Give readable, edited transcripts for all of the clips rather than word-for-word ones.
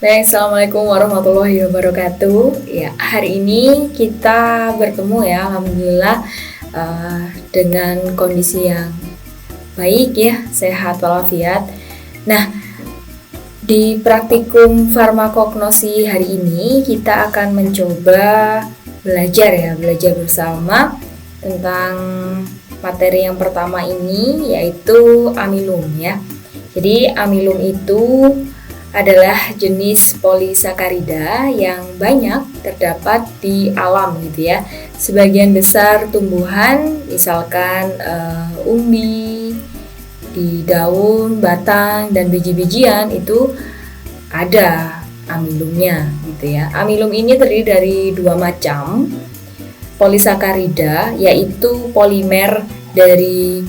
Baik, Assalamualaikum warahmatullahi wabarakatuh. Ya, hari ini kita bertemu ya, alhamdulillah dengan kondisi yang baik ya, sehat walafiat. Nah, di praktikum farmakognosi hari ini kita akan mencoba belajar bersama tentang materi yang pertama ini, yaitu amilum ya. Jadi amilum itu adalah jenis polisakarida yang banyak terdapat di alam gitu ya. Sebagian besar tumbuhan, misalkan umbi, di daun, batang, dan biji-bijian itu ada amilumnya gitu ya. Amilum ini terdiri dari dua macam polisakarida, yaitu polimer dari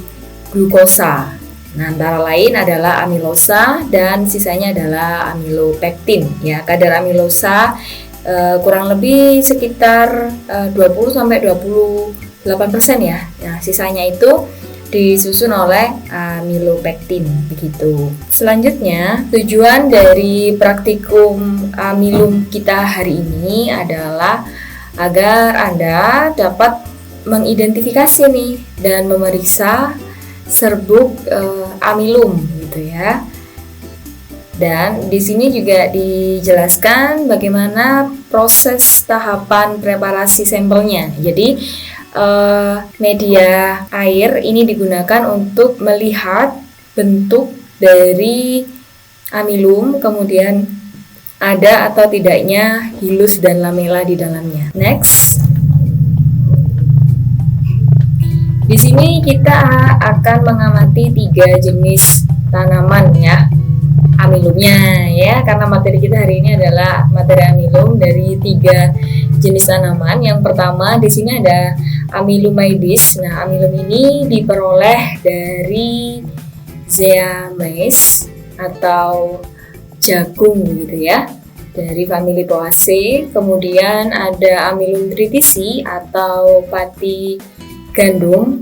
glukosa. Nah, antara lain adalah amilosa dan sisanya adalah amilopektin ya. Kadar amilosa kurang lebih sekitar 20-28% ya. Nah, sisanya itu disusun oleh amilopektin begitu. Selanjutnya, tujuan dari praktikum amilum kita hari ini adalah agar Anda dapat mengidentifikasi nih dan memeriksa serbuk amilum gitu ya. Dan di sini juga dijelaskan bagaimana proses tahapan preparasi sampelnya. Jadi media air ini digunakan untuk melihat bentuk dari amilum, kemudian ada atau tidaknya hilus dan lamela di dalamnya. Next. Di sini kita akan mengamati 3 jenis tanaman ya, amilumnya ya, karena materi kita hari ini adalah materi amilum dari 3 jenis tanaman. Yang pertama di sini ada Amilomydes. Nah, amilum ini diperoleh dari Zea mays atau jagung gitu ya, dari famili Poaceae. Kemudian ada Amilum triticii atau pati gandum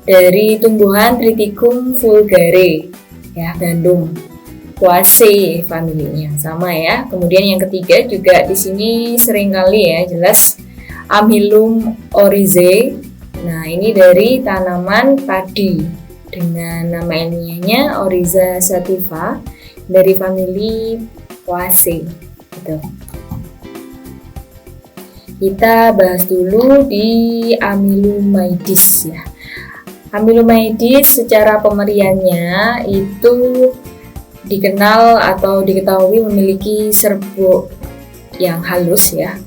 dari tumbuhan Triticum vulgare ya, gandum Poaceae familinya sama ya. Kemudian yang ketiga juga di sini seringkali ya jelas Amilum oryzae. Nah, ini dari tanaman padi dengan nama ilmiahnya Oryza sativa dari famili Poaceae gitu. Kita bahas dulu di Amilomydes ya. Amilomydes secara pemeriannya itu dikenal atau diketahui memiliki serbuk yang halus ya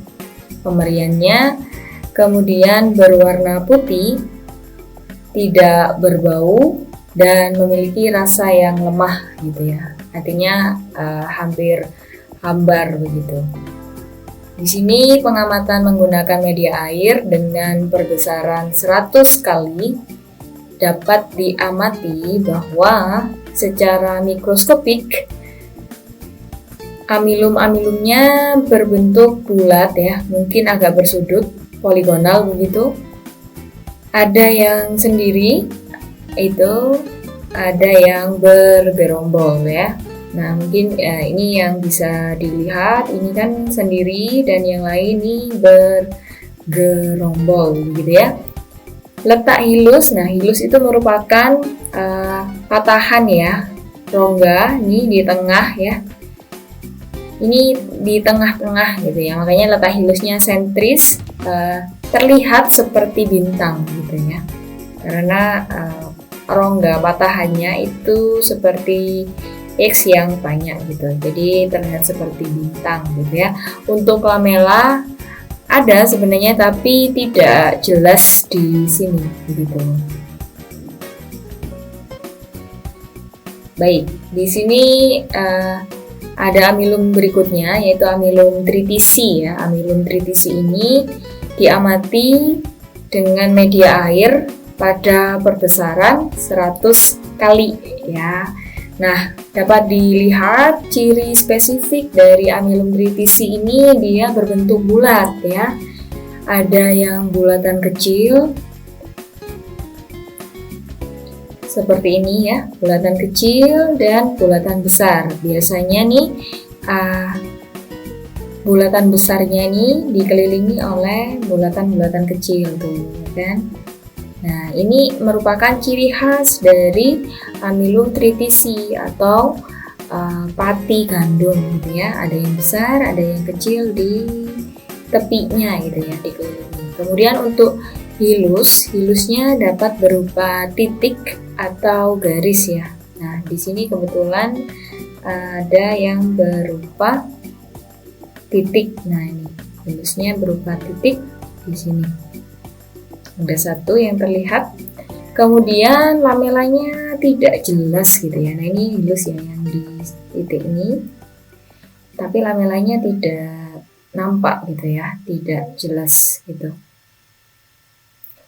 pemeriannya, kemudian berwarna putih, tidak berbau, dan memiliki rasa yang lemah gitu ya. Artinya hampir hambar begitu. Di sini pengamatan menggunakan media air dengan perbesaran 100 kali dapat diamati bahwa secara mikroskopik amilum-amilumnya berbentuk bulat ya, mungkin agak bersudut, poligonal begitu. Ada yang sendiri, itu ada yang bergerombol ya. Nah, mungkin ini yang bisa dilihat, ini kan sendiri dan yang lain ini bergerombol gitu ya. Letak hilus, nah hilus itu merupakan patahan ya, rongga ini di tengah ya. Ini di tengah-tengah gitu ya, makanya letak hilusnya sentris, terlihat seperti bintang gitu ya. Karena rongga patahannya itu seperti X yang banyak gitu, jadi terlihat seperti bintang gitu ya. Untuk lamela ada sebenarnya tapi tidak jelas di sini begitu. Baik, di sini ada amilum berikutnya yaitu Amilum triticii ya. Amilum triticii ini diamati dengan media air pada perbesaran 100 kali ya. Nah, dapat dilihat ciri spesifik dari Amilum triticii ini, dia berbentuk bulat ya. Ada yang bulatan kecil seperti ini ya, bulatan kecil dan bulatan besar. Biasanya nih uh, bulatan besarnya ini dikelilingi oleh bulatan-bulatan kecil tuh, kan? Nah, ini merupakan ciri khas dari amilum tritisi atau pati gandum gitu ya. Ada yang besar, ada yang kecil di tepinya gitu ya, dikelilingi. Kemudian untuk hilusnya dapat berupa titik atau garis ya. Nah, di sini kebetulan ada yang berupa titik. Nah, ini hilusnya berupa titik di sini. Ada satu yang terlihat. Kemudian lamelanya tidak jelas gitu ya. Nah, ini hilus ya yang di titik ini. Tapi lamelanya tidak nampak gitu ya, tidak jelas gitu.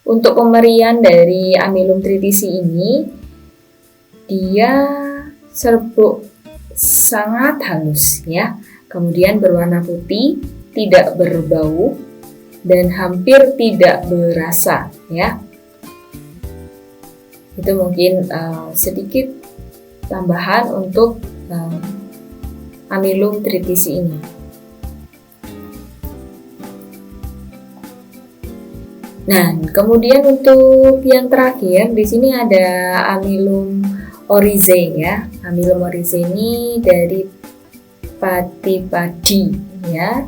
Untuk pemberian dari amilum tritisi ini, dia serbuk sangat halus ya. Kemudian berwarna putih, tidak berbau, dan hampir tidak berasa ya. Itu mungkin sedikit tambahan untuk amilum tritisi ini. Nah, kemudian untuk yang terakhir di sini ada amilum oryzae ya. Amilum oryzae ini dari pati padi ya.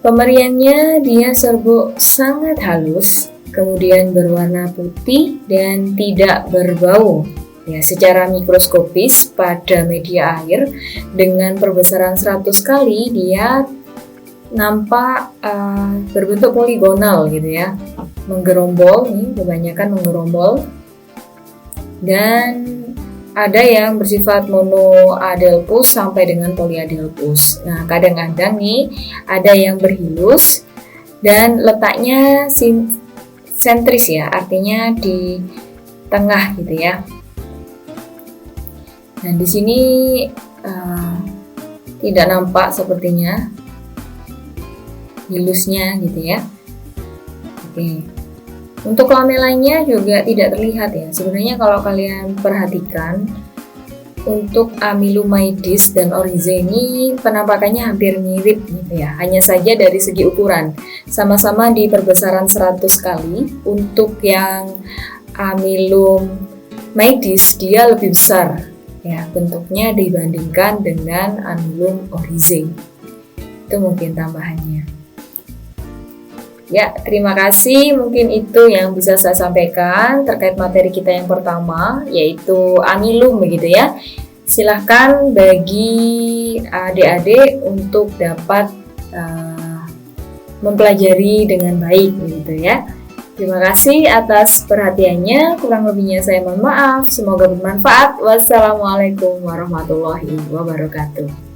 Pemberiannya dia serbuk sangat halus, kemudian berwarna putih dan tidak berbau. Ya, secara mikroskopis pada media air dengan perbesaran 100 kali dia nampak berbentuk poligonal gitu ya, menggerombol, nih kebanyakan menggerombol, dan ada yang bersifat monoadelphus sampai dengan polyadelphus. Nah, kadang-kadang nih ada yang berhilus dan letaknya sentris ya, artinya di tengah gitu ya. Nah, di sini tidak nampak sepertinya hilusnya gitu ya. Oke. Untuk lamelanya juga tidak terlihat ya. Sebenarnya kalau kalian perhatikan untuk Amilomydes dan oryzae ini penampakannya hampir mirip gitu ya. Hanya saja dari segi ukuran sama-sama di perbesaran 100 kali. Untuk yang Amilomydes dia lebih besar ya bentuknya dibandingkan dengan Amilum oryzae. Itu mungkin tambahannya. Ya, terima kasih. Mungkin itu yang bisa saya sampaikan terkait materi kita yang pertama, yaitu amilum begitu ya. Silahkan bagi adik-adik untuk dapat mempelajari dengan baik begitu ya. Terima kasih atas perhatiannya. Kurang lebihnya saya mohon maaf. Semoga bermanfaat. Wassalamualaikum warahmatullahi wabarakatuh.